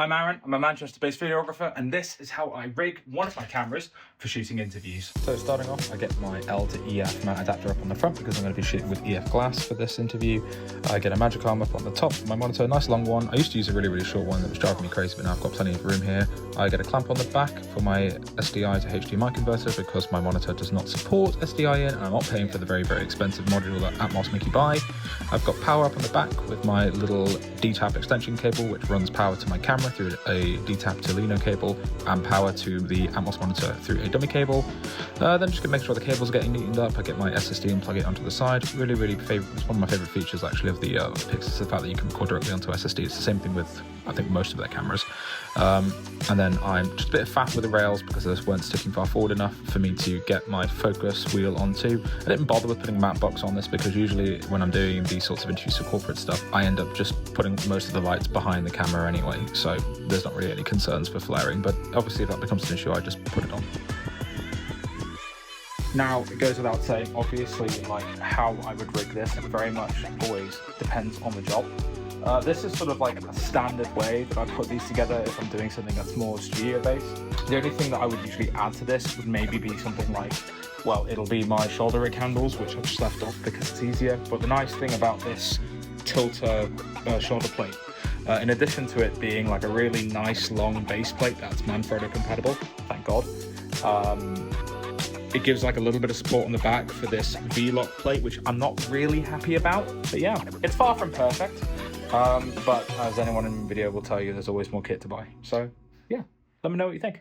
I'm Aaron, I'm a Manchester-based videographer, and this is how I rig one of my cameras for shooting interviews. So starting off, I get my L to EF mount adapter up on the front because I'm going to be shooting with EF glass for this interview. I get a magic arm up on the top of my monitor, a nice long one. I used to use a really short one that was driving me crazy, but now I've got plenty of room here. I get a clamp on the back for my SDI to HDMI converter because my monitor does not support SDI in, and I'm not paying for the very expensive module that Atmos make you buy. I've got power up on the back with my little D-tap extension cable, which runs power to my camera through a D-tap to Lino cable and power to the Atmos monitor through a dummy cable. Then just make sure the cables are getting neatened up. I get my SSD and plug it onto the side. Really favorite. It's one of my favorite features actually of the PYXIS, the fact that you can record directly onto SSD. It's the same thing with I think most of their cameras. And then I'm just a bit faff with the rails because those weren't sticking far forward enough for me to get my focus wheel onto. I didn't bother with putting a matte box on this because usually when I'm doing these sorts of interviews for corporate stuff, I end up just putting most of the lights behind the camera anyway, so there's not really any concerns for flaring, but obviously if that becomes an issue, I just put it on. Now, it goes without saying, obviously, like how I would rig this, it very much always depends on the job. This is sort of like a standard way that I put these together if I'm doing something that's more studio-based. The only thing that I would usually add to this would maybe be something like, well, it'll be my shoulder rig handles, which I've just left off because it's easier. But the nice thing about this tilter shoulder plate, in addition to it being like a really nice long base plate that's Manfrotto compatible, thank God, it gives like a little bit of support on the back for this V-lock plate, which I'm not really happy about. But yeah, it's far from perfect. But as anyone in the video will tell you, there's always more kit to buy. So yeah, let me know what you think.